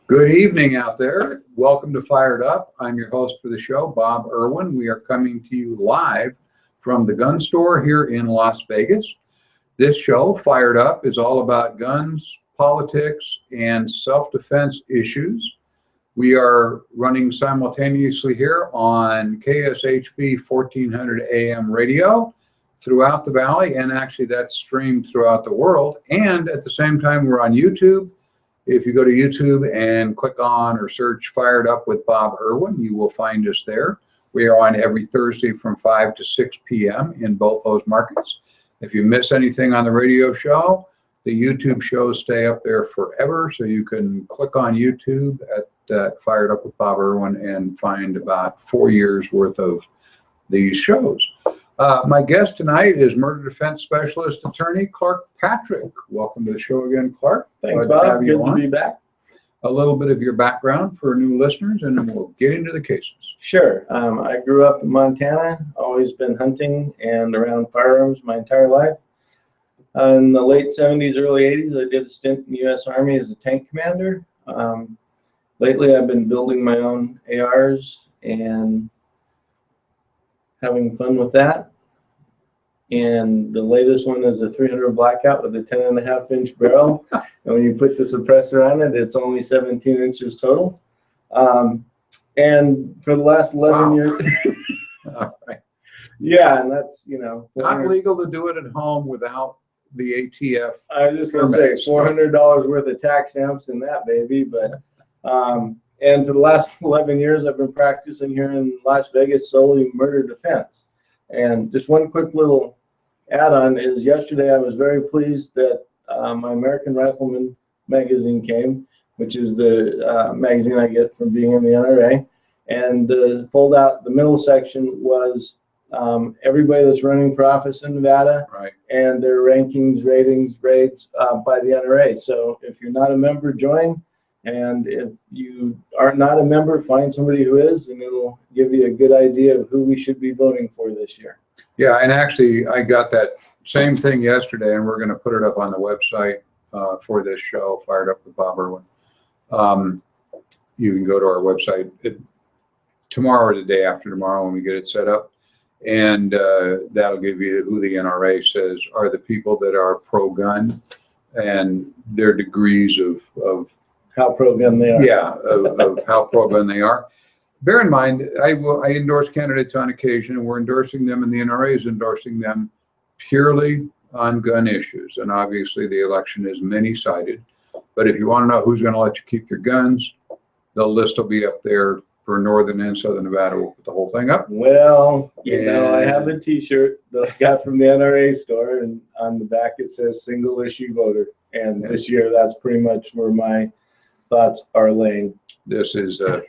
Good evening out there. Welcome to Fired Up. I'm your host for the show, Bob Irwin. We are coming to you live from the gun store here in Las Vegas. This show, Fired Up, is all about guns, politics, and self-defense issues. We are running simultaneously here on KSHP 1400 AM radio throughout the valley, and actually that's streamed throughout the world. And at the same time, we're on YouTube. If you go to YouTube and click on or search Fired Up with Bob Irwin, you will find us there. We are on every Thursday from 5 to 6 p.m. in both those markets. If you miss anything on the radio show, the YouTube shows stay up there forever, so you can click on YouTube at Fired Up with Bob Irwin and find about 4 years worth of these shows. My guest tonight is murder defense specialist attorney Clark Patrick. Welcome to the show again, Clark. Thanks, Bob. Good to be back. A little bit of your background for new listeners, and then we'll get into the cases. Sure. I grew up in Montana, always been hunting and around firearms my entire life. In the late 70s, early 80s, I did a stint in the U.S. Army as a tank commander. Lately, I've been building my own ARs and having fun with that. And the latest one is a 300 Blackout with a 10.5-inch barrel. And when you put the suppressor on it, it's only 17 inches total. And for the last 11 years, All right. yeah, and that's, Not legal to do it at home without the ATF. I was just going to say $400 worth of tax stamps in that baby. But and for the last 11 years, I've been practicing here in Las Vegas solely murder defense. And just one quick little add-on is yesterday I was very pleased that my American Rifleman magazine came, which is the magazine I get from being in the NRA. And the fold-out, the middle section was everybody that's running for office in Nevada, Right. and their rankings, ratings, grades by the NRA. So if you're not a member, join. And if you are not a member, find somebody who is, and it'll give you a good idea of who we should be voting for this year. Yeah, and actually, I got that same thing yesterday, and we're going to put it up on the website for this show, Fired Up with Bob Irwin. You can go to our website tomorrow or the day after tomorrow when we get it set up, and that'll give you who the NRA says are the people that are pro-gun and their degrees of How pro-gun they are. Yeah, of how pro-gun they are. Bear in mind, I endorse candidates on occasion, and we're endorsing them, and the NRA is endorsing them purely on gun issues. And obviously, the election is many-sided. But if you want to know who's going to let you keep your guns, the list will be up there for Northern and Southern Nevada. We'll put the whole thing up. Well, I have a T-shirt that I got from the NRA store, and on the back it says single-issue voter. And this year, that's pretty much where my thoughts are laying. This is a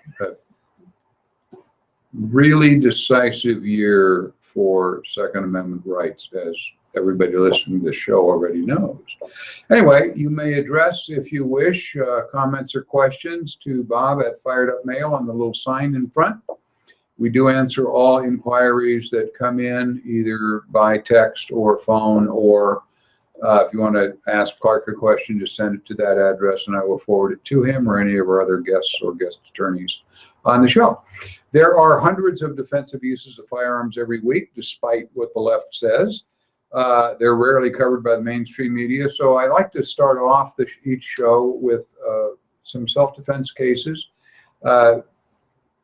really decisive year for Second Amendment rights, as everybody listening to this show already knows. Anyway, you may address, if you wish, comments or questions to Bob at Fired Up Mail on the little sign in front. We do answer all inquiries that come in, either by text or phone, or if you want to ask Clark a question, just send it to that address and I will forward it to him or any of our other guests or guest attorneys on the show. There are hundreds of defensive uses of firearms every week, despite what the left says. They're rarely covered by the mainstream media. So I like to start off each show with some self-defense cases,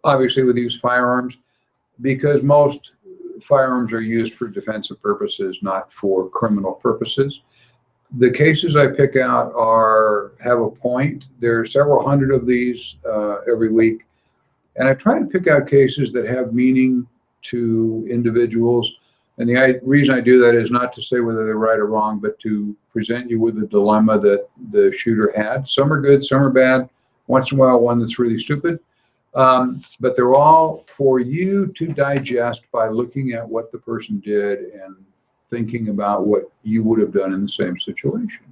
obviously with use of firearms, because most firearms are used for defensive purposes, not for criminal purposes. The cases I pick out have a point. There are several hundred of these every week. And I try to pick out cases that have meaning to individuals. And the reason I do that is not to say whether they're right or wrong, but to present you with the dilemma that the shooter had. Some are good, some are bad. Once in a while, one that's really stupid. But they're all for you to digest by looking at what the person did and thinking about what you would have done in the same situation,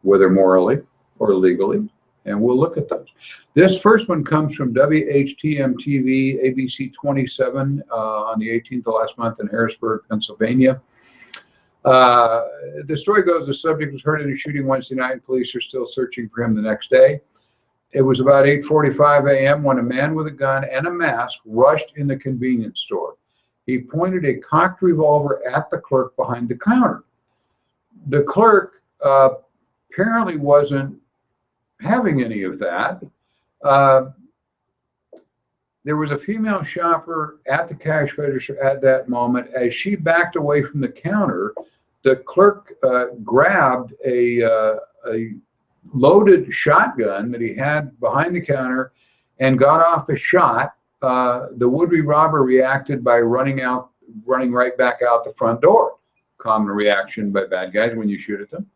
whether morally or legally. And we'll look at those. This first one comes from WHTM-TV, ABC 27 on the 18th of last month in Harrisburg, Pennsylvania. The story goes, the subject was hurt in a shooting Wednesday night, and police are still searching for him the next day. It was about 8:45 a.m. when a man with a gun and a mask rushed in the convenience store. He pointed a cocked revolver at the clerk behind the counter. The clerk apparently wasn't having any of that. There was a female shopper at the cash register at that moment. As she backed away from the counter, the clerk grabbed a loaded shotgun that he had behind the counter and got off a shot. The would-be robber reacted by running right back out the front door. Common reaction by bad guys when you shoot at them.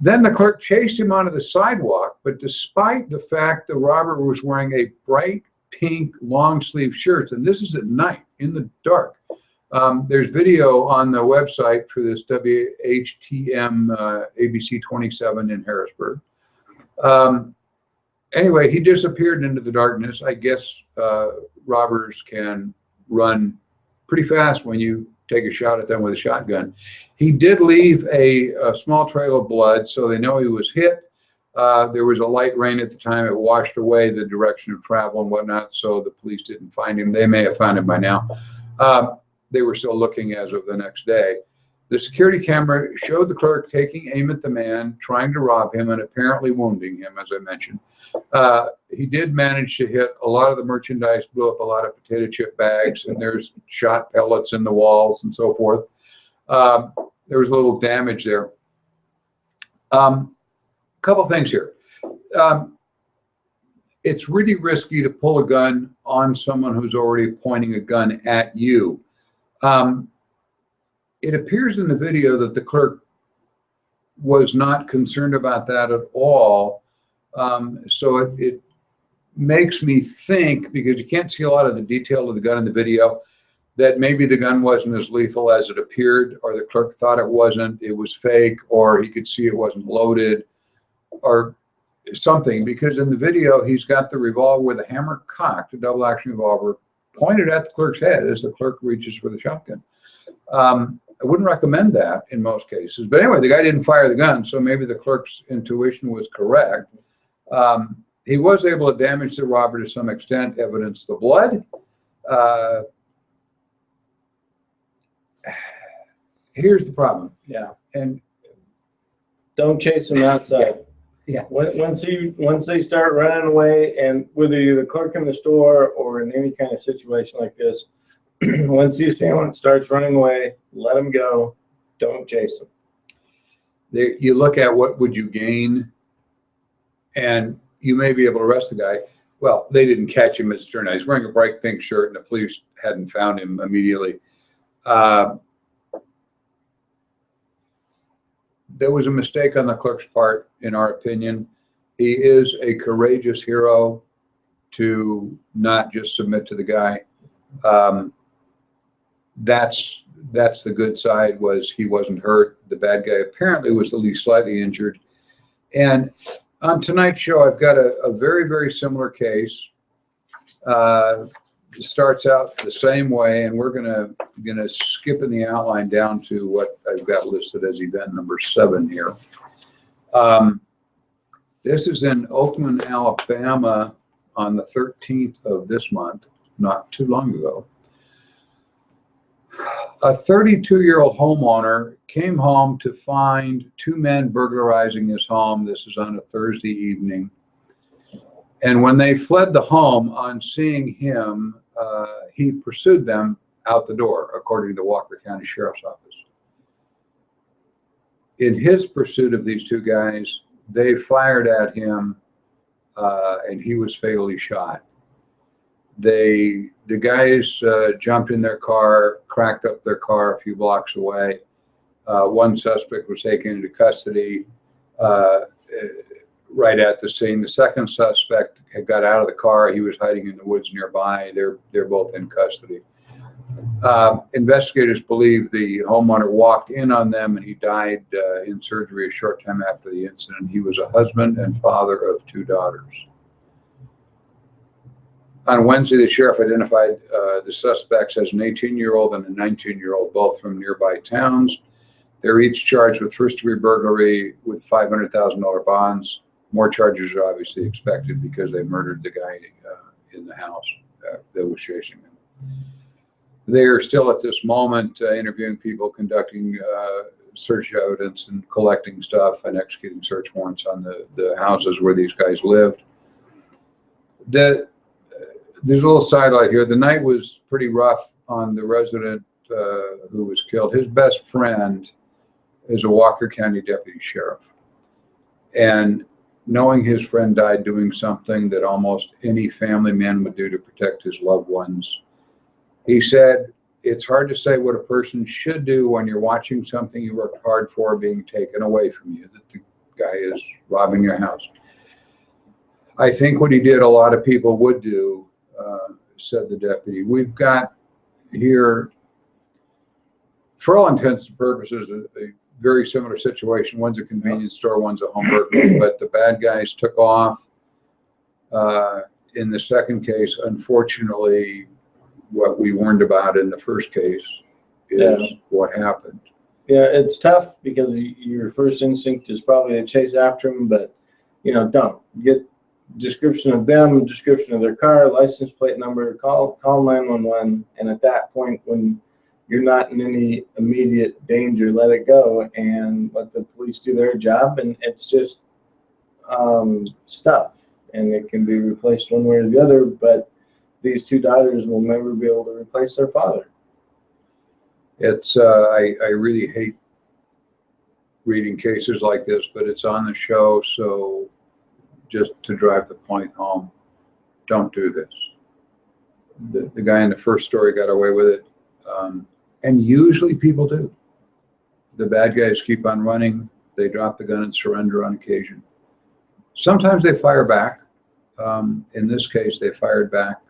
Then the clerk chased him onto the sidewalk, but despite the fact the robber was wearing a bright pink long sleeve shirt, and this is at night in the dark. There's video on the website for this WHTM ABC 27 in Harrisburg. Anyway, he disappeared into the darkness. I guess robbers can run pretty fast when you take a shot at them with a shotgun. He did leave a small trail of blood, so they know he was hit. There was a light rain at the time. It washed away the direction of travel and whatnot, so the police didn't find him. They may have found him by now. They were still looking as of the next day. The security camera showed the clerk taking aim at the man, trying to rob him and apparently wounding him, as I mentioned. He did manage to hit a lot of the merchandise, blew up a lot of potato chip bags, and there's shot pellets in the walls and so forth. There was a little damage there. Couple things here. It's really risky to pull a gun on someone who's already pointing a gun at you. It appears in the video that the clerk was not concerned about that at all. So it makes me think, because you can't see a lot of the detail of the gun in the video, that maybe the gun wasn't as lethal as it appeared, or the clerk thought it wasn't, it was fake, or he could see it wasn't loaded, or something. Because in the video, he's got the revolver with a hammer cocked, a double action revolver, pointed at the clerk's head as the clerk reaches for the shotgun. I wouldn't recommend that in most cases. But anyway, the guy didn't fire the gun, so maybe the clerk's intuition was correct. He was able to damage the robber to some extent, evidence the blood. Here's the problem. Yeah. And don't chase them outside. Yeah. Once they start running away, and whether you're the clerk in the store or in any kind of situation like this, once the assailant starts running away, let them go. Don't chase them. You look at what would you gain, and you may be able to arrest the guy. Well, they didn't catch him, as it turned out. He's wearing a bright pink shirt, and the police hadn't found him immediately. There was a mistake on the clerk's part, in our opinion. He is a courageous hero to not just submit to the guy. That's the good side, was he wasn't hurt. The bad guy apparently was at least slightly injured. And on tonight's show, I've got a very, very similar case. It starts out the same way, and we're gonna skip in the outline down to what I've got listed as event number 7 here. This is in Oakland, Alabama on the 13th of this month, not too long ago. A 32-year-old homeowner came home to find 2 men burglarizing his home. This is on a Thursday evening. And when they fled the home, on seeing him, he pursued them out the door, according to the Walker County Sheriff's Office. In his pursuit of these 2 guys, they fired at him, and he was fatally shot. The guys jumped in their car, cracked up their car a few blocks away. One suspect was taken into custody right at the scene. The second suspect had got out of the car. He was hiding in the woods nearby. They're both in custody. Investigators believe the homeowner walked in on them, and he died in surgery a short time after the incident. He was a husband and father of 2 daughters. On Wednesday, the sheriff identified the suspects as an 18-year-old and a 19-year-old, both from nearby towns. They're each charged with first-degree burglary with $500,000 bonds. More charges are obviously expected because they murdered the guy in the house that was chasing them. They are still at this moment interviewing people, conducting search evidence and collecting stuff and executing search warrants on the houses where these guys lived. There's a little sidelight here. The night was pretty rough on the resident who was killed. His best friend is a Walker County deputy sheriff. And knowing his friend died doing something that almost any family man would do to protect his loved ones, he said, it's hard to say what a person should do when you're watching something you worked hard for being taken away from you, that the guy is robbing your house. I think what he did, a lot of people would do, said the deputy. We've got here, for all intents and purposes, a very similar situation. One's a convenience store, one's a home burglary, but the bad guys took off. In the second case, unfortunately, what we warned about in the first case is what happened. Yeah, it's tough because your first instinct is probably to chase after them, but don't get description of them, description of their car, license plate number, call 911, and at that point, when you're not in any immediate danger, let it go and let the police do their job. And it's just stuff, and it can be replaced one way or the other, but these two daughters will never be able to replace their father. It's I really hate reading cases like this, but it's on the show, so just to drive the point home, don't do this. The guy in the first story got away with it, and usually people do. The bad guys keep on running. They drop the gun and surrender on occasion. Sometimes they fire back. In this case, they fired back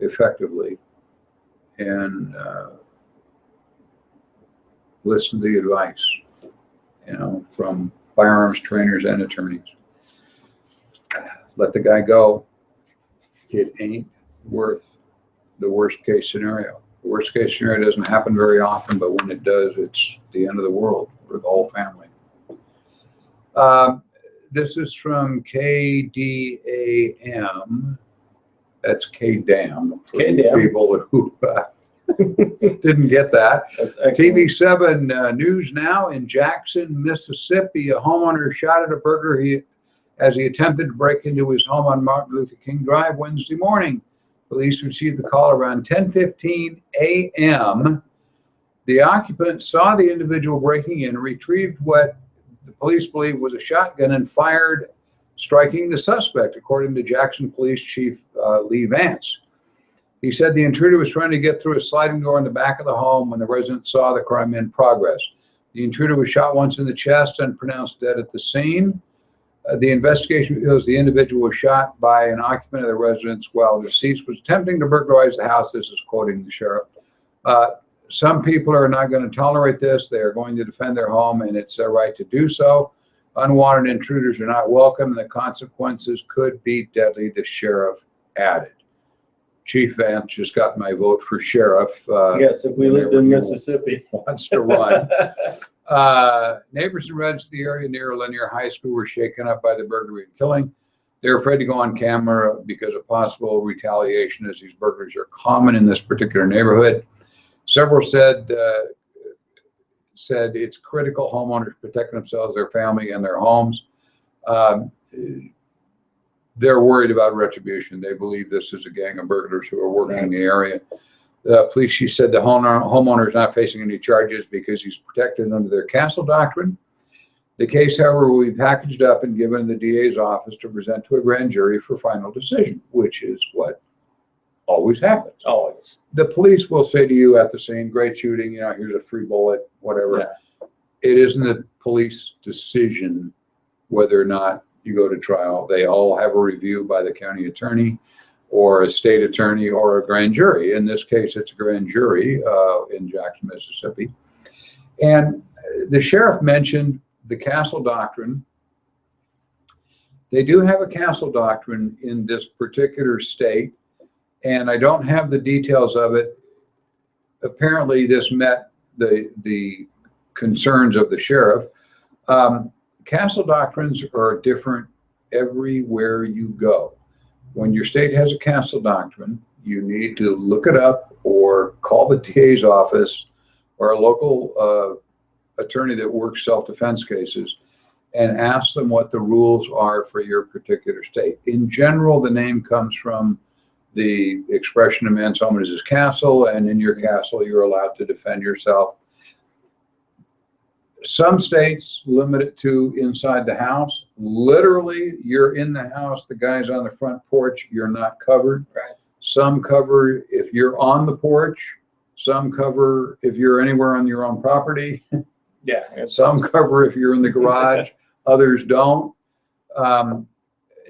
effectively, and listen to the advice, from firearms trainers and attorneys. Let the guy go. It ain't worth the worst case scenario. The worst case scenario doesn't happen very often, but when it does, it's the end of the world for the whole family. This is from KDAM. That's KDAM. KDAM. People who didn't get that. TV7 News Now in Jackson, Mississippi. A homeowner shot at a burglar as he attempted to break into his home on Martin Luther King Drive Wednesday morning. Police received the call around 10:15 a.m. The occupant saw the individual breaking in, retrieved what the police believe was a shotgun, and fired, striking the suspect, according to Jackson Police Chief Lee Vance. He said the intruder was trying to get through a sliding door in the back of the home when the resident saw the crime in progress. The intruder was shot once in the chest and pronounced dead at the scene. The investigation reveals the individual was shot by an occupant of the residence while the deceased was attempting to burglarize the house. This is quoting the sheriff. Some people are not going to tolerate this. They are going to defend their home, and it's their right to do so. Unwanted intruders are not welcome, and the consequences could be deadly, the sheriff added. Chief Vance just got my vote for sheriff. Yes, if we lived in Mississippi. Wants to run. Neighbors and residents of the area near Lanier High School were shaken up by the burglary and killing. They're afraid to go on camera because of possible retaliation, as these burglaries are common in this particular neighborhood. Several said it's critical homeowners protect themselves, their family, and their homes. They're worried about retribution. They believe this is a gang of burglars who are working in the area. Police, she said, the homeowner is not facing any charges because he's protected under their castle doctrine. The case, however, will be packaged up and given the DA's office to present to a grand jury for final decision, which is what always happens. Always. The police will say to you at the scene, great shooting, here's a free bullet, whatever. Yeah. It isn't a police decision whether or not you go to trial. They all have a review by the county attorney or a state attorney or a grand jury. In this case, it's a grand jury in Jackson, Mississippi. And the sheriff mentioned the castle doctrine. They do have a castle doctrine in this particular state, and I don't have the details of it. Apparently, this met the concerns of the sheriff. castle doctrines are different everywhere you go. When your state has a castle doctrine, you need to look it up or call the DA's office or a local attorney that works self-defense cases and ask them what the rules are for your particular state. In general, the name comes from the expression "a man's home is his castle," and in your castle, you're allowed to defend yourself. Some states limit it to inside the house. Literally, you're in the house, the guy's on the front porch, you're not covered. Right. Some cover if you're on the porch. Some cover if you're anywhere on your own property. Yeah. Some cover if you're in the garage. Others don't.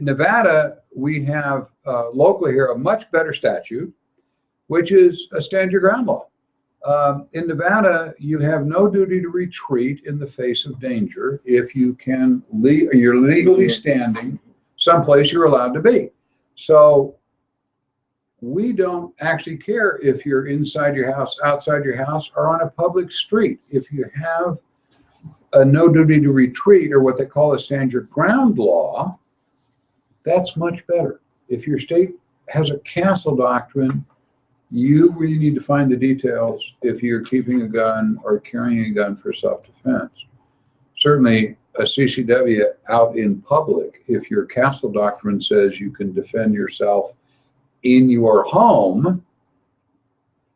Nevada, we have locally here a much better statute, which is a stand your ground law. In Nevada, you have no duty to retreat in the face of danger if you can you're legally standing someplace you're allowed to be. So we don't actually care if you're inside your house, outside your house, or on a public street. If you have a no duty to retreat, or what they call a stand your ground law, that's much better. If your state has a castle doctrine, you really need to find the details if you're keeping a gun or carrying a gun for self-defense. Certainly a CCW out in public, if your castle doctrine says you can defend yourself in your home,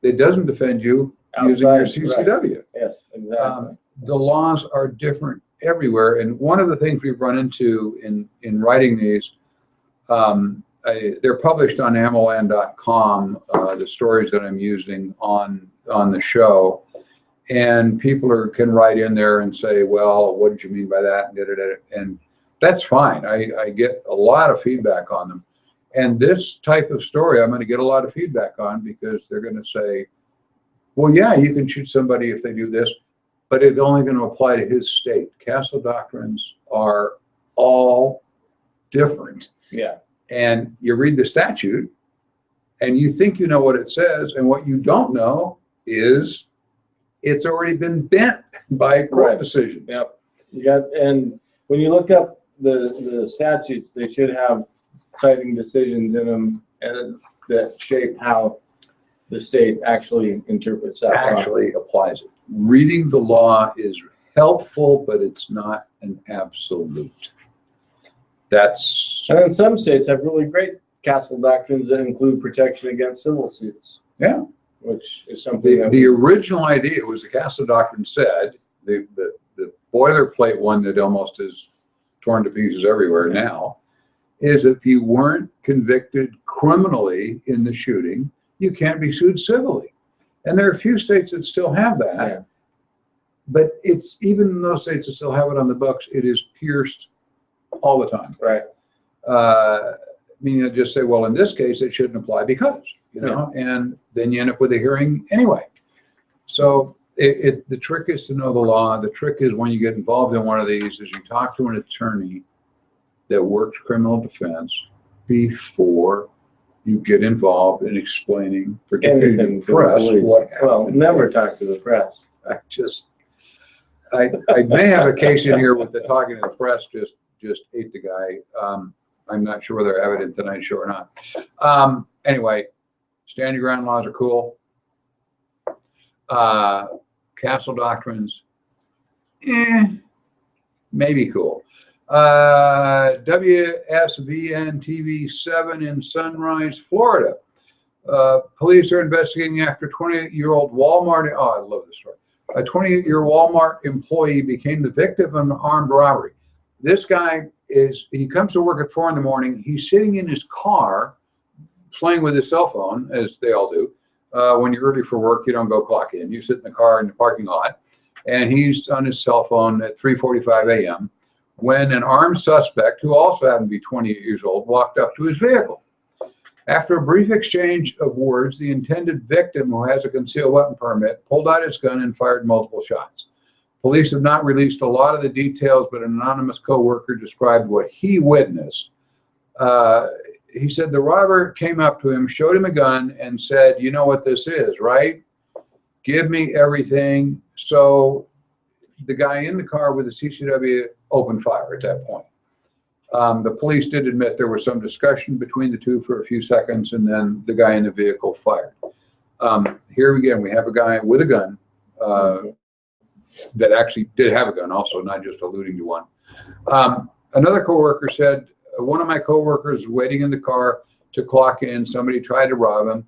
it doesn't defend you using your CCW. Right. Yes, exactly. The laws are different everywhere. And one of the things we've run into in writing these, they're published on ammoland.com, the stories that I'm using on the show. And people can write in there and say, well, what did you mean by that? And that's fine. I get a lot of feedback on them. And this type of story, I'm going to get a lot of feedback on, because they're going to say, well, yeah, you can shoot somebody if they do this, but it's only going to apply to his state. Castle doctrines are all different. Yeah. And you read the statute and you think you know what it says, and what you don't know is it's already been bent by a court decision. Yep. And when you look up the statutes, they should have citing decisions in them and that shape how the state actually interprets that law. Actually applies it. Reading the law is helpful, but it's not an absolute. And then some states have really great castle doctrines that include protection against civil suits. Yeah. Which is something the original idea was the castle doctrine said, the boilerplate one that almost is torn to pieces everywhere now, is if you weren't convicted criminally in the shooting, you can't be sued civilly. And there are a few states that still have that. Yeah. But it's even in those states that still have it on the books, it is pierced all the time. Right. Meaning, just say, well, in this case, it shouldn't apply because, and then you end up with a hearing anyway. So the trick is to know the law. The trick is, when you get involved in one of these, is you talk to an attorney that works criminal defense before you get involved in explaining, particularly to the press, what happened. Well, never talk to the press. I may have a case in here with the talking to the press, just ate the guy. I'm not sure whether I have it in tonight's show or not. Anyway, stand your ground laws are cool. Castle doctrines, maybe cool. WSVN TV 7 in Sunrise, Florida. Police are investigating after 28-year-old Walmart. Oh, I love this story. A 28-year Walmart employee became the victim of an armed robbery. This guy he comes to work at 4 in the morning. He's sitting in his car playing with his cell phone, as they all do. When you're ready for work, you don't go clock in. You sit in the car in the parking lot, and he's on his cell phone at 3:45 a.m. when an armed suspect, who also happened to be 28 years old, walked up to his vehicle. After a brief exchange of words, the intended victim, who has a concealed weapon permit, pulled out his gun and fired multiple shots. Police have not released a lot of the details, but an anonymous co-worker described what he witnessed. He said the robber came up to him, showed him a gun, and said, "You know what this is, right? Give me everything." So the guy in the car with the CCW opened fire at that point. The police did admit there was some discussion between the two for a few seconds, and then the guy in the vehicle fired. Here again, we have a guy with a gun that actually did have a gun also, not just alluding to one. Another coworker said, one of my coworkers was waiting in the car to clock in. Somebody tried to rob him.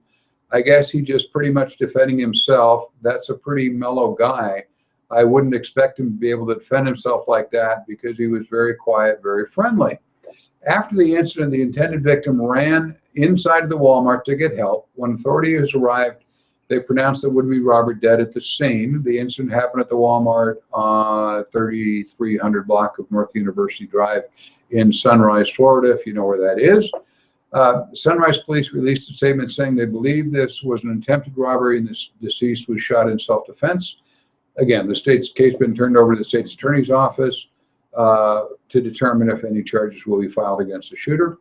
I guess he just pretty much defending himself. That's a pretty mellow guy. I wouldn't expect him to be able to defend himself like that because he was very quiet, very friendly. After the incident, the intended victim ran inside of the Walmart to get help. When authorities arrived, they pronounced the would-be robber dead at the scene. The incident happened at the Walmart 3300 block of North University Drive in Sunrise, Florida, if you know where that is. Sunrise police released a statement saying they believe this was an attempted robbery and the deceased was shot in self-defense. Again, the state's case has been turned over to the state's attorney's office to determine if any charges will be filed against the shooter.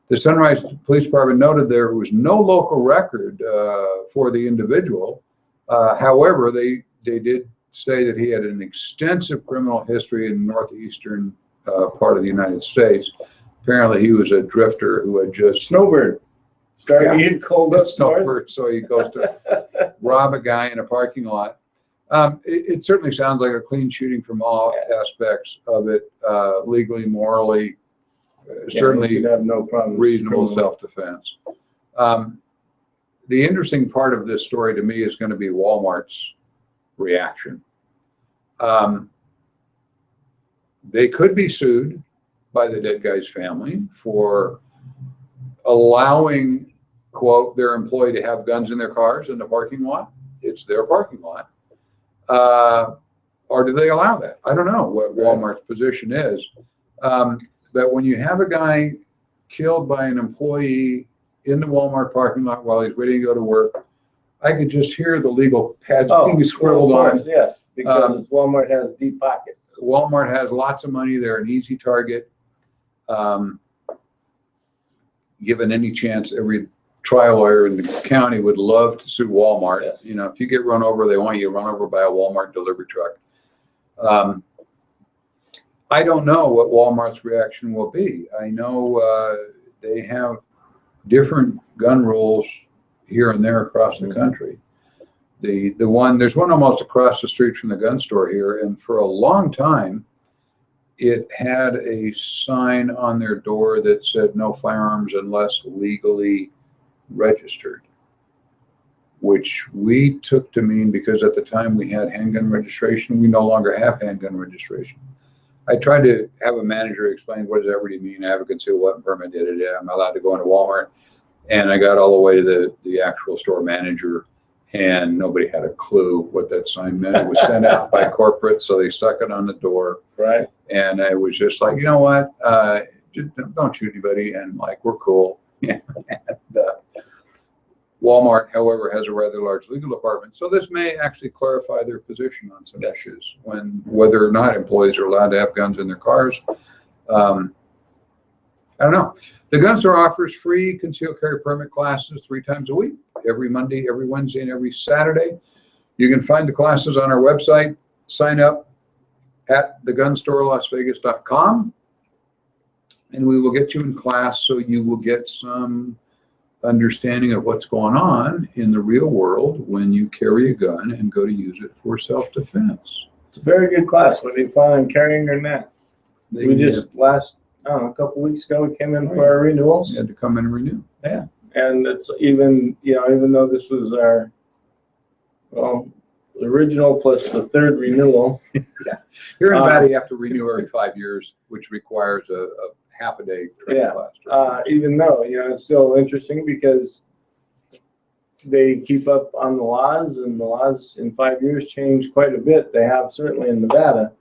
The Sunrise Police Department noted there was no local record for the individual. However, they did say that he had an extensive criminal history in the northeastern part of the United States. Apparently, he was a drifter who had just Snowbird. Started getting cold up snowbird, so he goes to rob a guy in a parking lot. It certainly sounds like a clean shooting from all aspects of it, legally, morally, certainly have no problem. Reasonable self-defense. The interesting part of this story to me is going to be Walmart's reaction. They could be sued by the dead guy's family for allowing, quote, their employee to have guns in their cars in the parking lot. It's their parking lot. Or do they allow that? I don't know what Walmart's position is. But when you have a guy killed by an employee in the Walmart parking lot while he's waiting to go to work, I could just hear the legal pads being scribbled on. Yes, because Walmart has deep pockets. Walmart has lots of money. They're an easy target. Given any chance, every trial lawyer in the county would love to sue Walmart. Yes. You know, if you get run over, they want you run over by a Walmart delivery truck. I don't know what Walmart's reaction will be. I know they have different gun rules here and there across the country. There's one almost across the street from the gun store here, and for a long time, it had a sign on their door that said no firearms unless legally registered, which we took to mean because at the time we had handgun registration, we no longer have handgun registration. I tried to have a manager explain what does that really mean. I have a concealed weapon permit. I'm allowed to go into Walmart, and I got all the way to the actual store manager, and nobody had a clue what that sign meant. It was sent out by corporate, so they stuck it on the door. Right. And I was just like, you know what? Just don't shoot anybody, and like we're cool. And, Walmart, however, has a rather large legal department, so this may actually clarify their position on some issues, whether or not employees are allowed to have guns in their cars. I don't know. The gun store offers free concealed carry permit classes 3 times a week, every Monday, every Wednesday, and every Saturday. You can find the classes on our website. Sign up at thegunstorelasvegas.com, and we will get you in class so you will get some understanding of what's going on in the real world when you carry a gun and go to use it for self-defense. It's a very good class. Whether you plan on carrying or not. We just a couple weeks ago, we came in for our renewals. You had to come in and renew. Yeah. And it's even though this was our, the original plus the 3rd renewal. Yeah. Here in Nevada, you have to renew every 5 years, which requires a half a day training class. Even though, it's still interesting because they keep up on the laws, and the laws in 5 years change quite a bit. They have certainly in Nevada.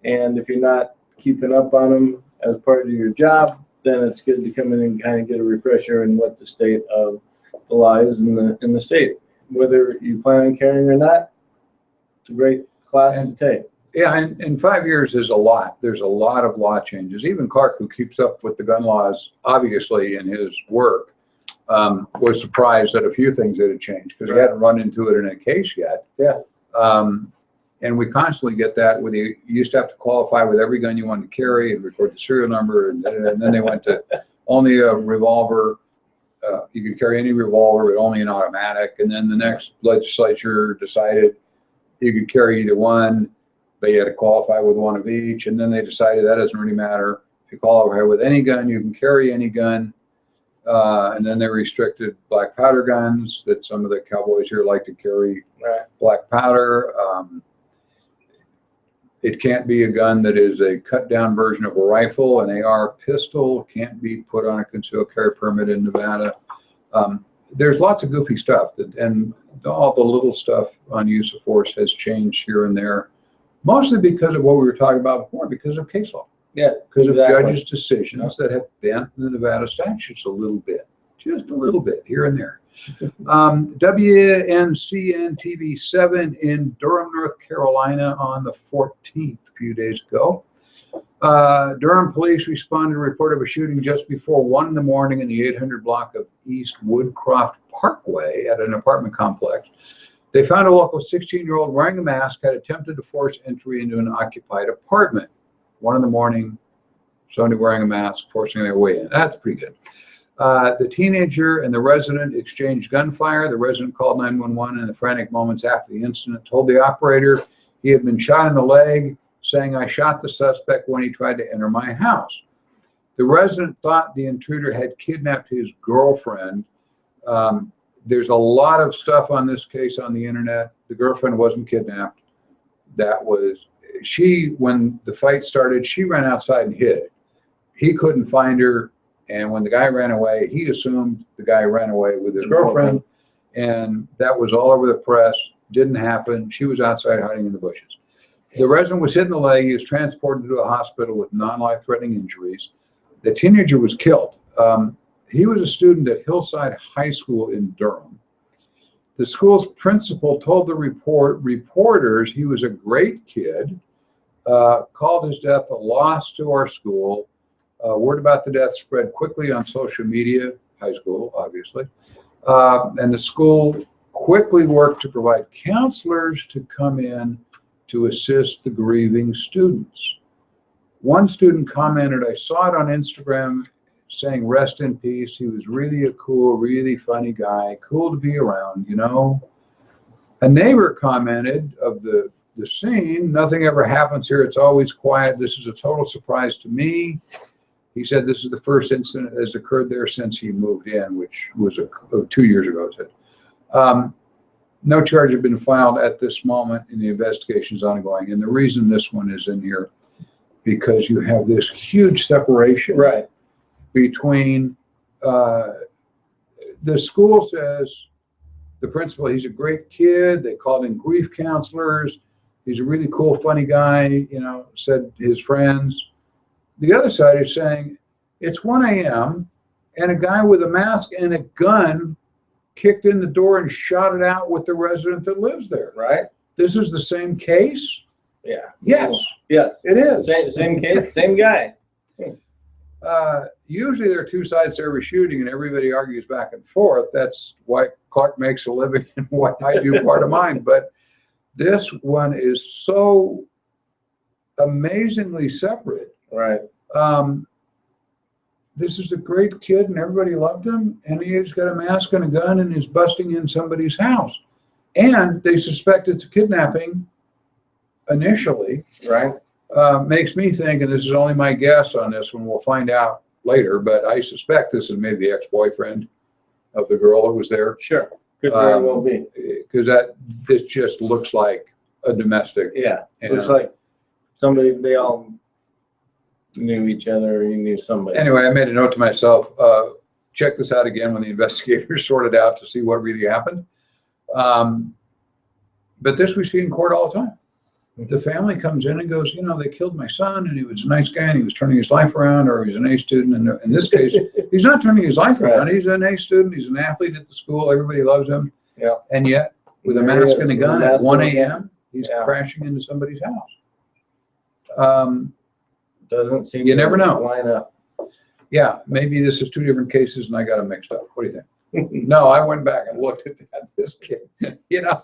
And if you're not keeping up on them as part of your job, then it's good to come in and kind of get a refresher in what the state of the law is in the state. Whether you plan on carrying or not, it's a great class to take. Yeah, and 5 years is a lot. There's a lot of law changes. Even Clark, who keeps up with the gun laws, obviously in his work, was surprised at a few things that had changed because he hadn't run into it in a case yet. Yeah. And we constantly get that with you used to have to qualify with every gun you wanted to carry and record the serial number. And then they went to only a revolver. You could carry any revolver, but only an automatic. And then the next legislature decided you could carry either one, but you had to qualify with one of each. And then they decided that doesn't really matter. If you qualify with any gun, you can carry any gun. And then they restricted black powder guns, that some of the cowboys here like to carry black powder. It can't be a gun that is a cut down version of a rifle. An AR pistol can't be put on a concealed carry permit in Nevada. There's lots of goofy stuff, and all the little stuff on use of force has changed here and there, mostly because of what we were talking about before, because of case law. Yeah, because of judges' decisions that have bent the Nevada statutes a little bit, just a little bit here and there. WNCN TV 7 in Durham, North Carolina on the 14th, a few days ago. Durham police responded to a report of a shooting just before 1 in the morning in the 800 block of East Woodcroft Parkway at an apartment complex. They found a local 16-year-old wearing a mask had attempted to force entry into an occupied apartment. 1 in the morning, somebody wearing a mask, forcing their way in. That's pretty good. The teenager and the resident exchanged gunfire. The resident called 911 in the frantic moments after the incident, told the operator he had been shot in the leg, saying, "I shot the suspect when he tried to enter my house." The resident thought the intruder had kidnapped his girlfriend. There's a lot of stuff on this case on the internet. The girlfriend wasn't kidnapped. When the fight started, she ran outside and hid. He couldn't find her. And when the guy ran away, he assumed the guy ran away with his girlfriend. And that was all over the press. Didn't happen. She was outside hiding in the bushes. The resident was hit in the leg. He was transported to a hospital with non-life-threatening injuries. The teenager was killed. He was a student at Hillside High School in Durham. The school's principal told the reporters he was a great kid, called his death a loss to our school. Word about the death spread quickly on social media, high school, obviously. And the school quickly worked to provide counselors to come in to assist the grieving students. One student commented, "I saw it on Instagram saying rest in peace. He was really a cool, really funny guy, cool to be around, you know." A neighbor commented of the scene, "Nothing ever happens here. It's always quiet. This is a total surprise to me." He said this is the first incident that has occurred there since he moved in, which was 2 years ago. No charge has been filed at this moment, and the investigation is ongoing. And the reason this one is in here, because you have this huge separation between the school says, the principal, he's a great kid. They called in grief counselors. He's a really cool, funny guy, you know, said his friends. The other side is saying it's 1 a.m. and a guy with a mask and a gun kicked in the door and shot it out with the resident that lives there. Right. This is the same case? Yeah. Yes. Yes. It is. Same case, same guy. Usually there are two sides to every shooting and everybody argues back and forth. That's why Clark makes a living and what I do part of mine. But this one is so amazingly separate. Right. This is a great kid and everybody loved him, and he's got a mask and a gun and is busting in somebody's house. And they suspect it's a kidnapping initially. Right. Makes me think, and this is only my guess on this one, we'll find out later, but I suspect this is maybe the ex-boyfriend of the girl that was there. Sure. Could very well be. Because this just looks like a domestic. Yeah. Looks like somebody, they all knew each other, or you knew somebody. Anyway, I made a note to myself, check this out again when the investigators sort it out to see what really happened. But this we see in court all the time. The family comes in and goes, you know, they killed my son and he was a nice guy and he was turning his life around, or he's an A student. And in this case, he's not turning his life around. He's an A student. He's an athlete at the school. Everybody loves him. Yeah. And yet, with a mask and a gun at 1 a.m., he's crashing into somebody's house. Doesn't seem you never know. Line up. Yeah, maybe this is two different cases and I got them mixed up. What do you think? No, I went back and looked at this kid. You know,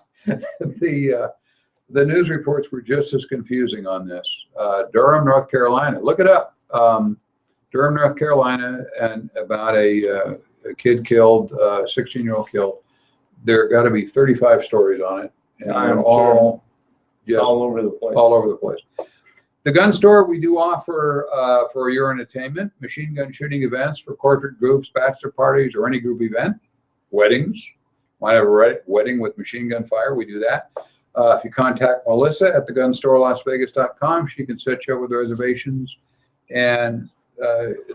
The news reports were just as confusing on this. Durham, North Carolina. Look it up. Durham, North Carolina, and about a kid killed, 16-year-old killed. There got to be 35 stories on it, and they're all just all over the place. All over the place. The gun store, we do offer for your entertainment, machine gun shooting events for corporate groups, bachelor parties, or any group event, weddings. Might have a wedding with machine gun fire. We do that. If you contact Melissa at thegunstorelasvegas.com, she can set you up with reservations. And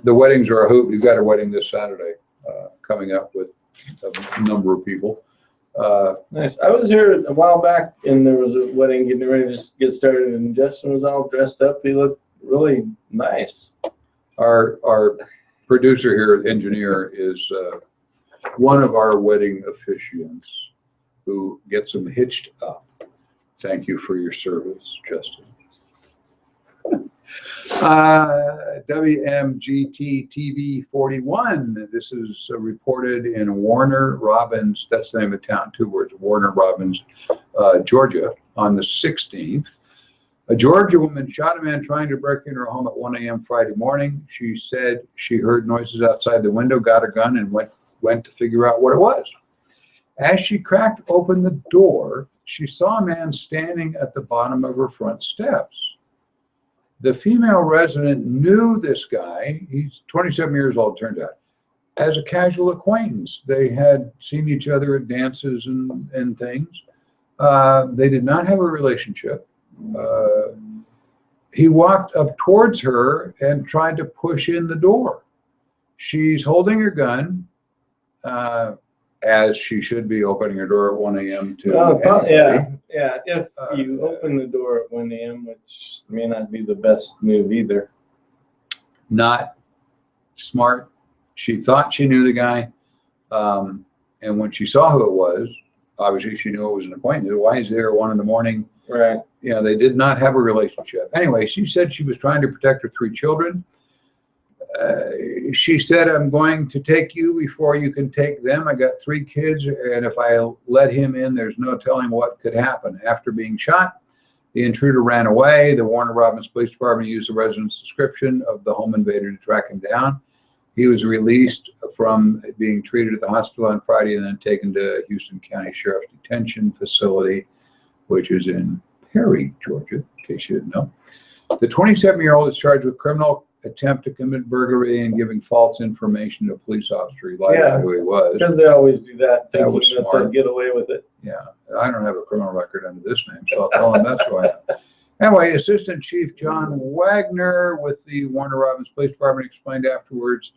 the weddings are a hoot. We've got a wedding this Saturday coming up with a number of people. Nice. I was here a while back, and there was a wedding getting ready to get started, and Justin was all dressed up. He looked really nice. Our producer here, engineer, is one of our wedding officiants who gets them hitched up. Thank you for your service, Justin. WMGT TV 41. This is reported in Warner Robins. That's the name of town, 2 words. Warner Robins, Georgia, on the 16th. A Georgia woman shot a man trying to break into her home at 1 a.m. Friday morning. She said she heard noises outside the window, got a gun, and went to figure out what it was. As she cracked open the door, she saw a man standing at the bottom of her front steps. The female resident knew this guy, he's 27 years old, turned out, as a casual acquaintance. They had seen each other at dances and things. They did not have a relationship. He walked up towards her and tried to push in the door. She's holding her gun, as she should be opening her door at 1 a.m. Yeah. If you open the door at 1 a.m., which may not be the best move either. Not smart. She thought she knew the guy, and when she saw who it was, obviously she knew it was an acquaintance. Why is there at 1 in the morning? Right. You know, they did not have a relationship. Anyway, she said she was trying to protect her 3 children. She said, I'm going to take you before you can take them. I got 3 kids, and if I let him in, there's no telling what could happen. After being shot, the intruder ran away. The Warner Robins Police Department used the resident's description of the home invader to track him down. He was released from being treated at the hospital on Friday and then taken to Houston County Sheriff's Detention Facility, which is in Perry, Georgia, in case you didn't know. The 27-year-old is charged with criminal attempt to commit burglary and giving false information to a police officer. He lied about who he was. Because they always do that, That was thinking that smart. they'll get away with it. Yeah, I don't have a criminal record under this name, so I'll tell him that's who I am. Anyway, Assistant Chief John Wagner with the Warner Robins Police Department explained afterwards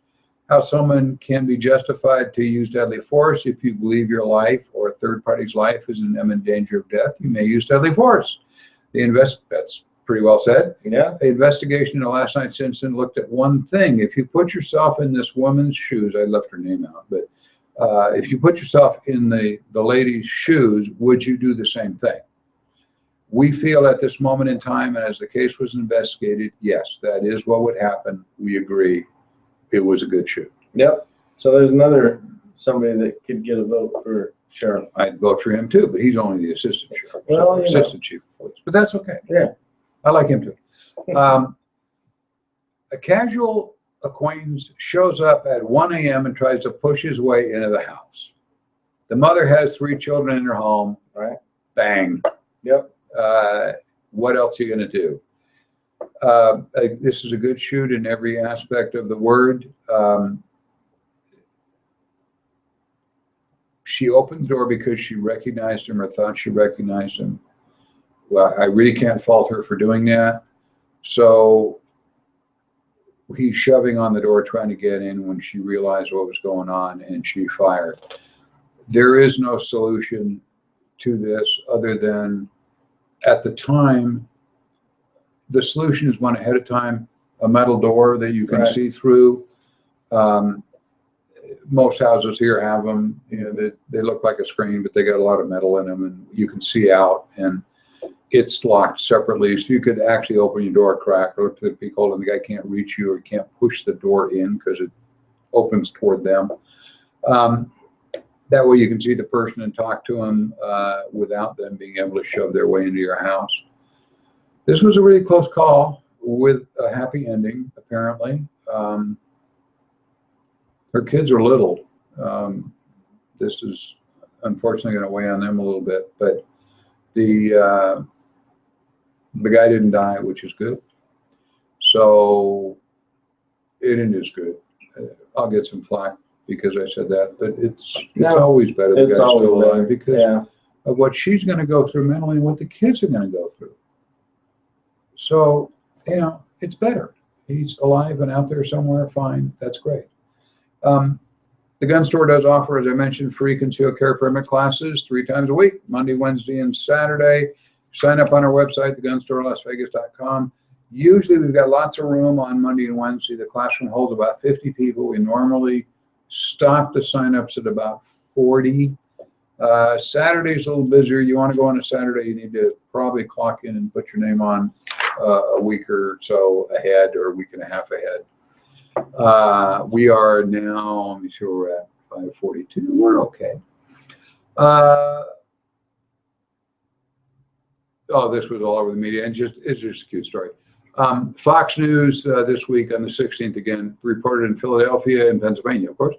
how someone can be justified to use deadly force. If you believe your life or a third party's life is in imminent danger of death, you may use deadly force. That's pretty well said. Yeah. The investigation into last night's incident looked at one thing. If you put yourself in this woman's shoes, I left her name out, but if you put yourself in the lady's shoes, would you do the same thing? We feel at this moment in time, and as the case was investigated, yes, that is what would happen. We agree. It was a good shoot. Yep. So there's somebody that could get a vote for sheriff. I'd vote for him too, but he's only the assistant sheriff. Well, So assistant chief of police, but that's okay. Yeah. I like him too. A casual acquaintance shows up at 1 a.m. and tries to push his way into the house. The mother has 3 children in her home. Right. Bang. Yep. What else are you going to do? This is a good shoot in every aspect of the word. She opened the door because she recognized him or thought she recognized him. Well, I really can't fault her for doing that. So he's shoving on the door, trying to get in when she realized what was going on, and she fired. There is no solution to this other than, at the time, the solution is one ahead of time, a metal door that you can see through. Most houses here have them. You know, they look like a screen, but they got a lot of metal in them, and you can see out, and it's locked separately. So you could actually open your door a crack, or look through the peek hole, and the guy can't reach you, or you can't push the door in because it opens toward them. That way you can see the person and talk to them without them being able to shove their way into your house. This was a really close call with a happy ending, apparently. Her kids are little. This is unfortunately going to weigh on them a little bit, but the guy didn't die, which is good. So it is good. I'll get some flack because I said that, but it's always better the guy's still alive because of what she's going to go through mentally and what the kids are going to go through. So, you know, it's better. He's alive and out there somewhere, fine. That's great. The gun store does offer, as I mentioned, free concealed carry permit classes 3 times a week, Monday, Wednesday, and Saturday. Sign up on our website, thegunstorelasvegas.com. Usually we've got lots of room on Monday and Wednesday. The classroom holds about 50 people. We normally stop the sign-ups at about 40. Saturday's a little busier. You want to go on a Saturday, you need to probably clock in and put your name on a week or so ahead, or a week and a half ahead. We are now, let me see where we're at, 5:42. We're okay. Oh, this was all over the media, and it's just a cute story. Fox News this week on the 16th again reported in Philadelphia and Pennsylvania, of course.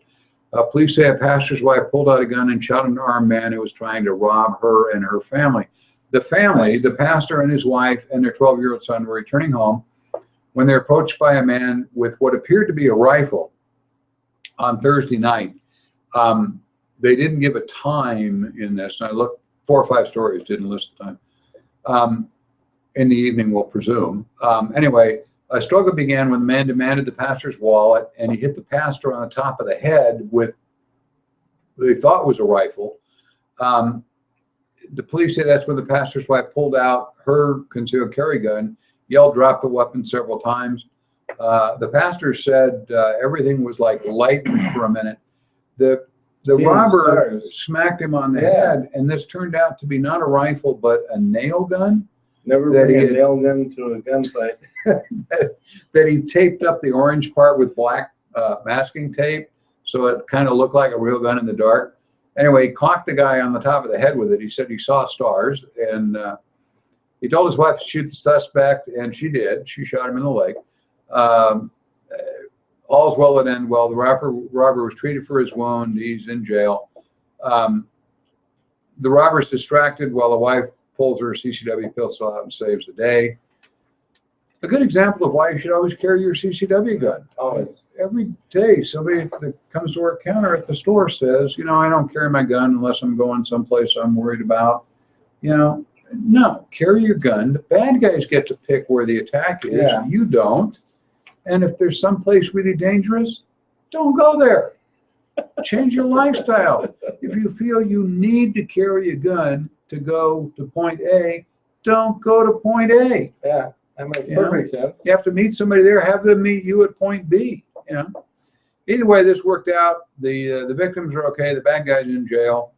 Police say a pastor's wife pulled out a gun and shot an armed man who was trying to rob her and her family. The family, the pastor and his wife and their 12-year-old son, were returning home when they're approached by a man with what appeared to be a rifle on Thursday night. They didn't give a time in this, and I looked 4 or 5 stories, didn't list the time. In the evening, we'll presume. Anyway, a struggle began when the man demanded the pastor's wallet, and he hit the pastor on the top of the head with what they thought was a rifle. The police say that's when the pastor's wife pulled out her concealed carry gun, yelled, "Drop the weapon" several times. The pastor said everything was like lightning for a minute. The robber smacked him on the head, and this turned out to be not a rifle, but a nail gun. Never bring a nail gun to a gunfight. That he taped up the orange part with black masking tape, so it kind of looked like a real gun in the dark. Anyway, he clocked the guy on the top of the head with it. He said he saw stars, and he told his wife to shoot the suspect, and she did. She shot him in the leg. All's well that end well. The robber was treated for his wound. He's in jail. The robber's distracted while the wife pulls her CCW pistol out and saves the day. A good example of why you should always carry your CCW gun. Always. Every day, somebody that comes to our counter at the store says, you know, I don't carry my gun unless I'm going someplace I'm worried about. You know, no, carry your gun. The bad guys get to pick where the attack is. Yeah. You don't. And if there's someplace really dangerous, don't go there. Change your lifestyle. If you feel you need to carry a gun to go to point A, don't go to point A. Yeah, that makes perfect sense. You have to meet somebody there, have them meet you at point B. You know. Either way, this worked out. The victims are okay. The bad guy's in jail,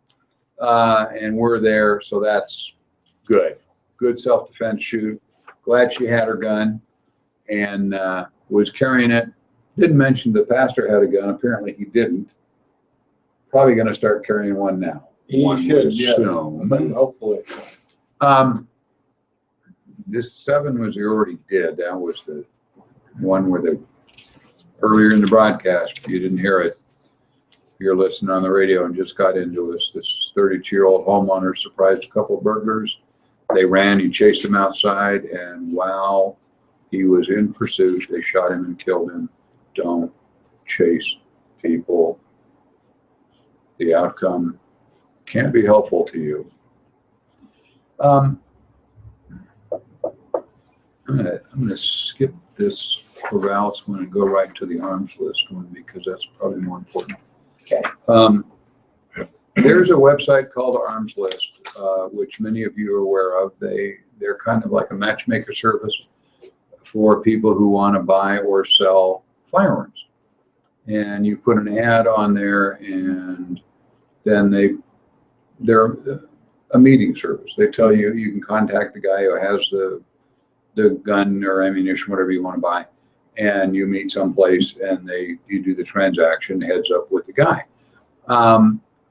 and we're there, so that's good. Good self-defense shoot. Glad she had her gun and was carrying it. Didn't mention the pastor had a gun. Apparently he didn't. Probably going to start carrying one now. He should, yes. Hopefully. This 7 was already dead. That was the one where earlier in the broadcast, if you didn't hear it, you're listening on the radio and just got into us. This 32-year-old homeowner surprised a couple of burglars. They ran, he chased them outside, and while he was in pursuit, they shot him and killed him. Don't chase people. The outcome can't be helpful to you. I'm gonna skip this Corvallis one and go right to the arms list one because that's probably more important. Okay. There's a website called Arms List, which many of you are aware of. They're kind of like a matchmaker service for people who want to buy or sell firearms. And you put an ad on there, and then they're a meeting service. They tell you you can contact the guy who has the gun or ammunition, whatever you want to buy, and you meet someplace and you do the transaction heads up with the guy.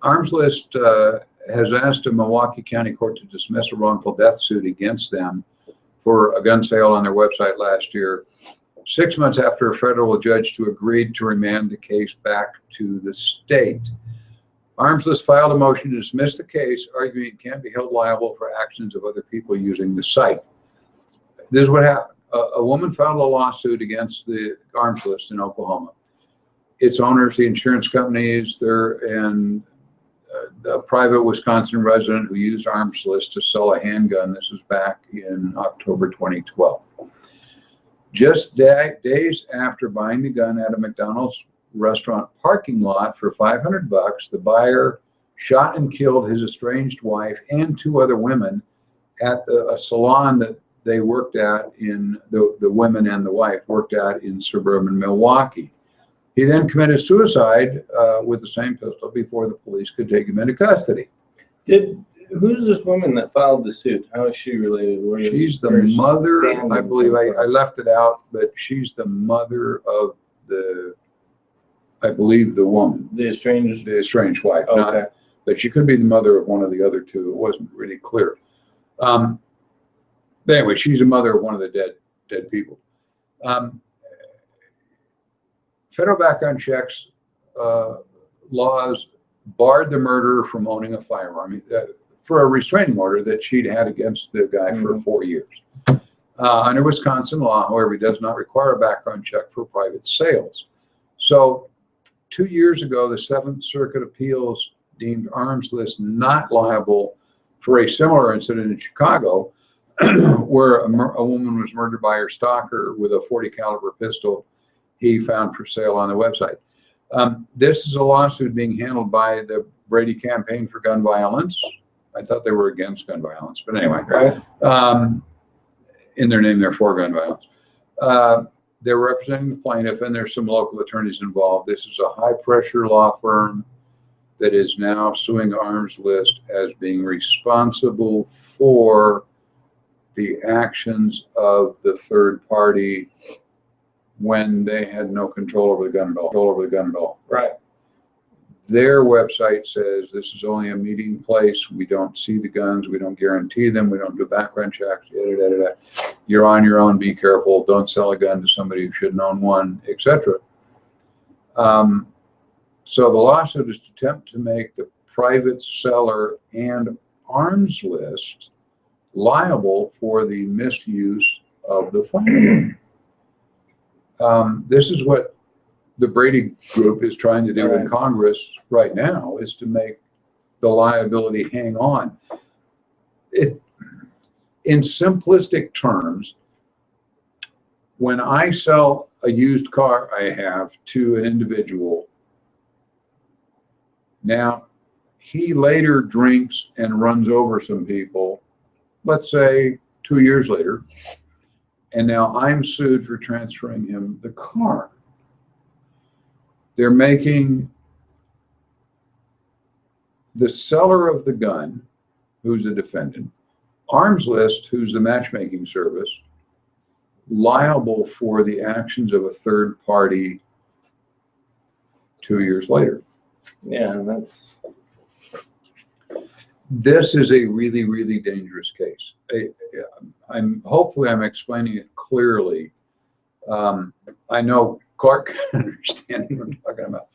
Arms List has asked a Milwaukee County court to dismiss a wrongful death suit against them for a gun sale on their website last year, 6 months after a federal judge agreed to remand the case back to the state. Arms List filed a motion to dismiss the case, arguing it can't be held liable for actions of other people using the site. This is what happened. A woman filed a lawsuit against the Arms List in Oklahoma. Its owners, the insurance companies, and the private Wisconsin resident who used Arms List to sell a handgun. This was back in October 2012. Just days after buying the gun at a McDonald's restaurant parking lot for $500, the buyer shot and killed his estranged wife and 2 other women at a salon that they worked at the women and the wife worked at in suburban Milwaukee. He then committed suicide with the same pistol before the police could take him into custody. Who's this woman that filed the suit? How is she related? She's the mother, I believe, I left it out, but she's the mother of I believe the woman. The estranged wife. Okay. But she could be the mother of one of the other 2. It wasn't really clear. But anyway, she's the mother of one of the dead people. Federal background checks laws barred the murderer from owning a firearm for a restraining order that she'd had against the guy for 4 years. Under Wisconsin law, however, it does not require a background check for private sales. So 2 years ago, the 7th Circuit Appeals deemed Arms List not liable for a similar incident in Chicago where a woman was murdered by her stalker with a .40 caliber pistol he found for sale on the website. This is a lawsuit being handled by the Brady Campaign for Gun Violence. I thought they were against gun violence, but anyway, in their name, they're for gun violence. They're representing the plaintiff, and there's some local attorneys involved. This is a high-pressure law firm that is now suing Arms List as being responsible for the actions of the third party when they had no control over the gun at all. Right. Their website says this is only a meeting place. We don't see the guns. We don't guarantee them. We don't do background checks. You're on your own. Be careful. Don't sell a gun to somebody who shouldn't own one, etc. So the lawsuit is to attempt to make the private seller and Arms List liable for the misuse of the firearm. This is what the Brady Group is trying to do in Congress right now, is to make the liability hang on. In simplistic terms, when I sell a used car I have to an individual, now he later drinks and runs over some people, let's say 2 years later, and now I'm sued for transferring him the car. They're making the seller of the gun, who's the defendant, Arms List, who's the matchmaking service, liable for the actions of a third party 2 years later. Yeah, This is a really, really dangerous case. Hopefully I'm explaining it clearly. I know Clark can understand what I'm talking about.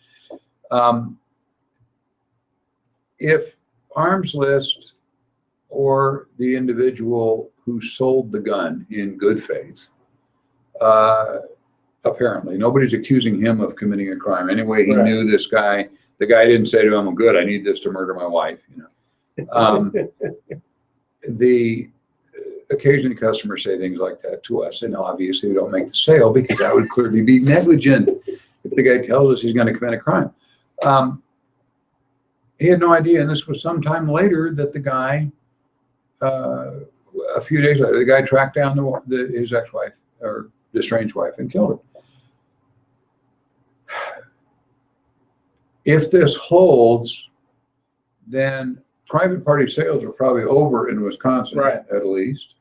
If Arms List or the individual who sold the gun in good faith, apparently nobody's accusing him of committing a crime. Anyway, he knew this guy. The guy didn't say to him, "Well, good, I need this to murder my wife." Occasionally customers say things like that to us, and obviously we don't make the sale because that would clearly be negligent if the guy tells us he's going to commit a crime. He had no idea, and this was sometime later that the guy, a few days later, the guy tracked down his ex-wife or the estranged wife and killed her. If this holds, then private party sales are probably over in Wisconsin, at least.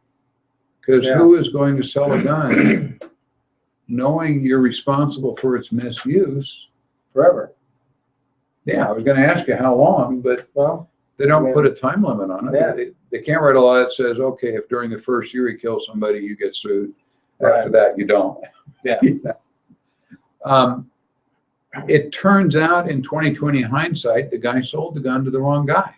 Because who is going to sell a gun knowing you're responsible for its misuse forever? Yeah, I was going to ask you how long, but Well, they don't yeah. put a time limit on it. Yeah. They can't write a law that says, okay, if during the first year you kill somebody, you get sued. After Right. that, you don't. Yeah. It turns out in 2020 hindsight, the guy sold the gun to the wrong guy.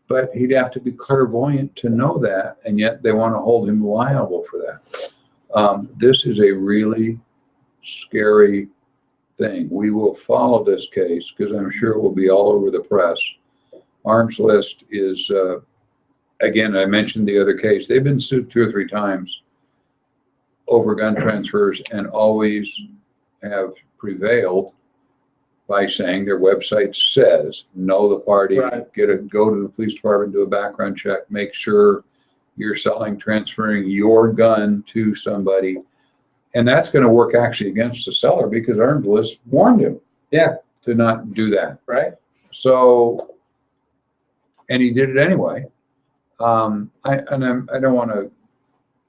But he'd have to be clairvoyant to know that, and yet they want to hold him liable for that. This is a really scary thing. We will follow this case because I'm sure it will be all over the press. Arms List is, again, I mentioned the other case. They've been sued 2 or 3 times over gun transfers and always have prevailed by saying their website says know the party, Right. go to the police department, do a background check, make sure you're transferring your gun to somebody. And that's going to work actually against the seller because Arms List warned him to not do that. Right. So, and he did it anyway. I don't want to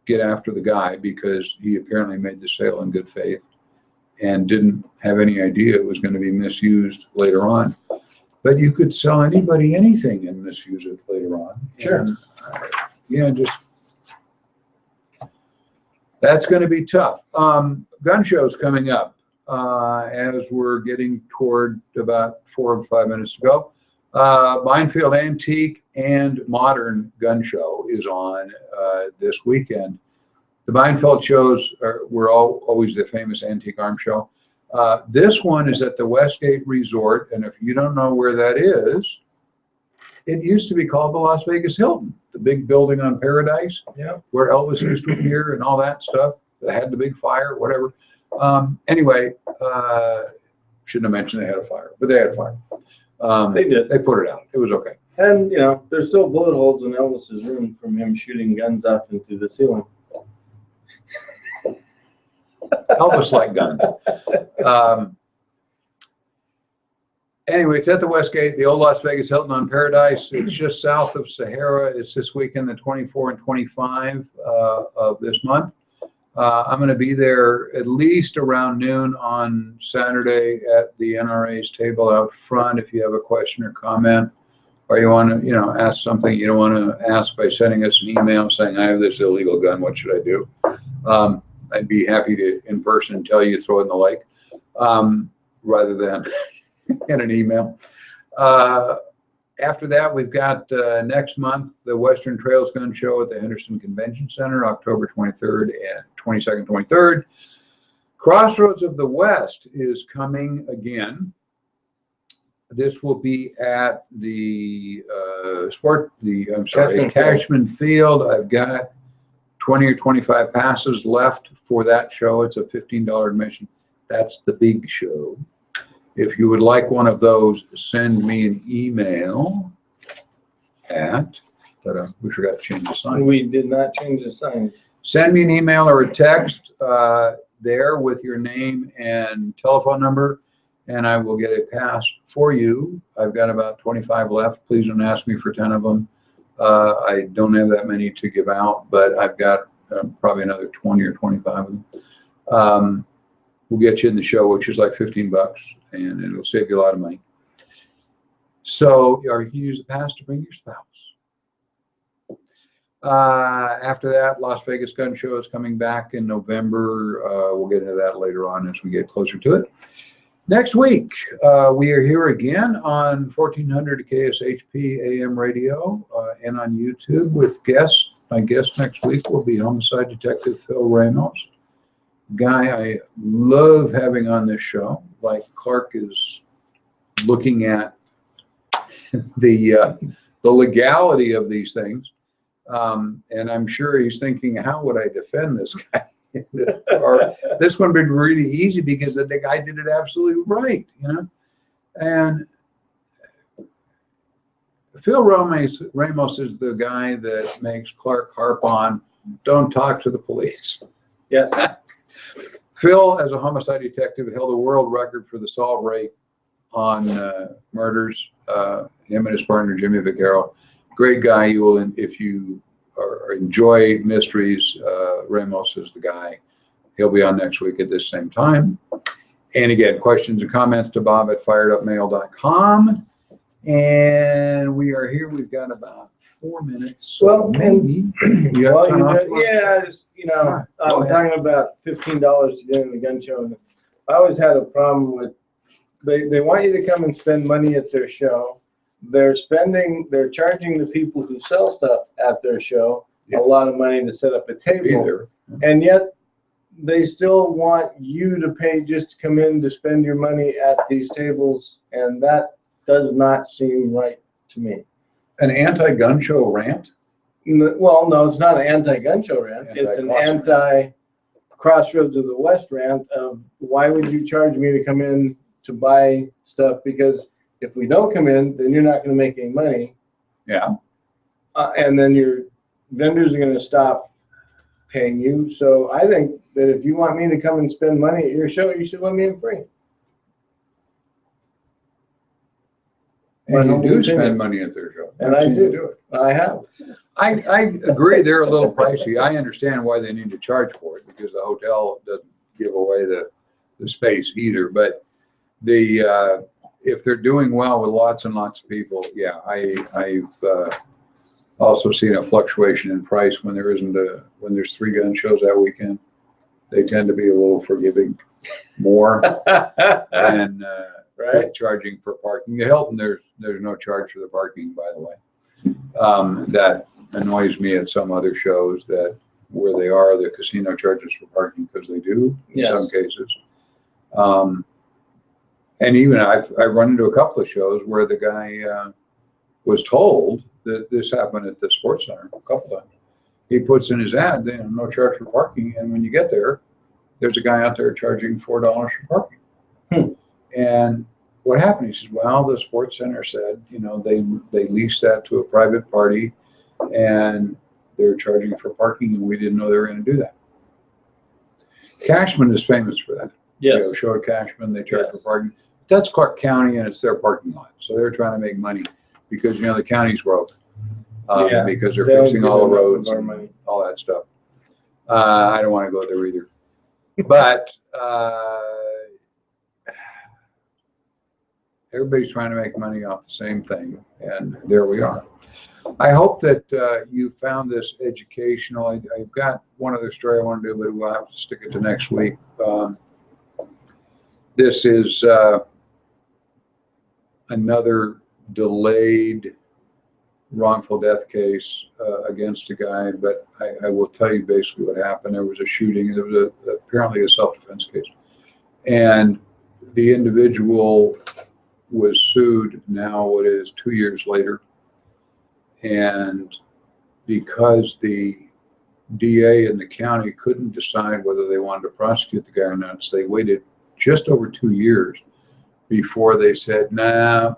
get after the guy because he apparently made the sale in good faith and didn't have any idea it was going to be misused later on. But you could sell anybody anything and misuse it later on. Sure. And, that's going to be tough. Gun shows coming up as we're getting toward about 4 or 5 minutes to go. Minefield Antique and Modern Gun Show is on this weekend. The Minefield shows were always the famous antique arms show. This one is at the Westgate Resort, and if you don't know where that is, it used to be called the Las Vegas Hilton, the big building on Paradise, where Elvis used to appear and all that stuff. That had the big fire, whatever. Anyway, shouldn't have mentioned they had a fire, but they had a fire. They did. They put it out. It was okay. And, there's still bullet holes in Elvis's room from him shooting guns up into the ceiling. Elvis-like gun. Anyway, it's at the Westgate, the old Las Vegas Hilton on Paradise. It's just south of Sahara. It's this weekend, the 24 and 25 of this month. I'm going to be there at least around noon on Saturday at the NRA's table out front. If you have a question or comment, or you want to, ask something you don't want to ask by sending us an email saying, I have this illegal gun, what should I do? I'd be happy to, in person, tell you, throw it in the lake, rather than in an email. After that, we've got next month, the Western Trails Gun Show at the Henderson Convention Center, October 23rd and 22nd, 23rd. Crossroads of the West is coming again. This will be at the Cashman Field. I've got 20 or 25 passes left for that show. It's a $15 admission. That's the big show. If you would like one of those, send me an email at, but we forgot to change the sign. We did not change the sign. Send me an email or a text there with your name and telephone number, and I will get a pass for you. I've got about 25 left. Please don't ask me for 10 of them. I don't have that many to give out, but I've got probably another 20 or 25 of them. We'll get you in the show, which is like $15, and it'll save you a lot of money. So, or you can use the pass to bring your spouse. After that, Las Vegas Gun Show is coming back in November. We'll get into that later on as we get closer to it. Next week, we are here again on 1400 KSHP AM radio and on YouTube with guests. My guest next week will be Homicide Detective Phil Ramos. Guy I love having on this show. Like Clark is looking at the legality of these things. And I'm sure he's thinking, how would I defend this guy? Or this one would be really easy because the guy did it absolutely right, And Phil Ramos is the guy that makes Clark harp on, don't talk to the police. Yes. Phil, as a homicide detective, held a world record for the solve rate on murders. Him and his partner, Jimmy Vaccaro. Great guy. You will, if you enjoy mysteries, Ramos is the guy. He'll be on next week at this same time. And again, questions and comments to bob@firedupmail.com. And we are here. We've got about 4 minutes. So Well, maybe you have Well, something else you want- yeah, just, Go I'm ahead. talking about $15 to get in the gun show. And I always had a problem with, they want you to come and spend money at their show. They're charging the people who sell stuff at their show Yeah. a lot of money to set up a table. Either. And yet they still want you to pay just to come in to spend your money at these tables. And that does not seem right to me. An anti-gun show rant? Well, no, it's not an anti-gun show rant. It's an Anti-crossroads. anti-Crossroads of the West rant of why would you charge me to come in to buy stuff? Because if we don't come in, then you're not going to make any money. Yeah. And then your vendors are going to stop paying you. So I think that if you want me to come and spend money at your show, you should let me in free. And you My do humble spend opinion. money at their show. And I I've seen you do. it. I have. I agree they're a little pricey. I understand why they need to charge for it because the hotel doesn't give away the space either. But if they're doing well with lots and lots of people, yeah, I've also seen a fluctuation in price when there's 3 gun shows that weekend. They tend to be a little forgiving more than Right. charging for parking. The Hilton, there's no charge for the parking, by the way. That annoys me at some other shows that where they are, the casino charges for parking because they do in some Yes. cases. And even I've run into a couple of shows where the guy was told that this happened at the Sports Center a couple of times. He puts in his ad, no charge for parking, and when you get there, there's a guy out there charging $4 for parking. And what happened? He says, well, the Sports Center said, they leased that to a private party and they're charging for parking and we didn't know they were going to do that. Cashman is famous for that. Yes. You know, show at Cashman, they charge Yes. for parking. That's Clark County and it's their parking lot. So they're trying to make money because, the county's broke. Yeah. Because they're They don't fixing give all the enough of roads our and money. all that stuff. I don't want to go there either. But everybody's trying to make money off the same thing, and there we are. I hope that you found this educational. I've got one other story I want to do, but we'll have to stick it to next week. This is another delayed wrongful death case against a guy, but I will tell you basically what happened. There was a shooting. There was apparently a self-defense case, and the individual was sued now, what is 2 years later. And because the DA in the county couldn't decide whether they wanted to prosecute the guy or not, so they waited just over 2 years before they said, nah,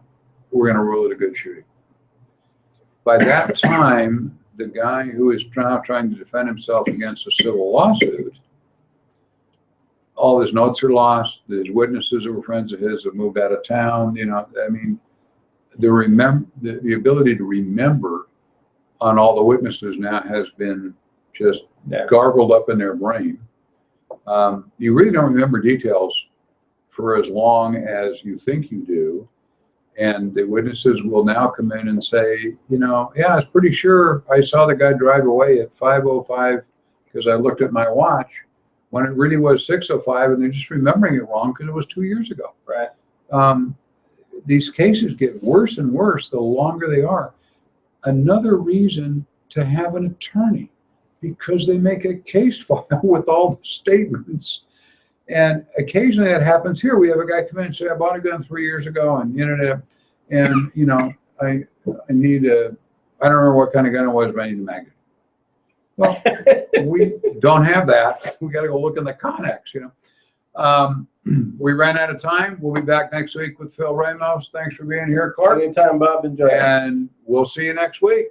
we're going to rule it a good shooting. By that time, the guy who is now trying to defend himself against a civil lawsuit, all his notes are lost. His witnesses that were friends of his have moved out of town. The ability to remember on all the witnesses now has been just garbled up in their brain. You really don't remember details for as long as you think you do. And the witnesses will now come in and say, yeah, I was pretty sure I saw the guy drive away at 5:05 because I looked at my watch, when it really was 6:05, and they're just remembering it wrong because it was 2 years ago. Right. These cases get worse and worse the longer they are. Another reason to have an attorney, because they make a case file with all the statements. And occasionally that happens here. We have a guy come in and say, I bought a gun 3 years ago on the internet, and I need I don't remember what kind of gun it was, but I need a magazine. Well, we don't have that. We got to go look in the Connex, We ran out of time. We'll be back next week with Phil Ramos. Thanks for being here, Clark. Anytime, Bob. Enjoy. And we'll see you next week.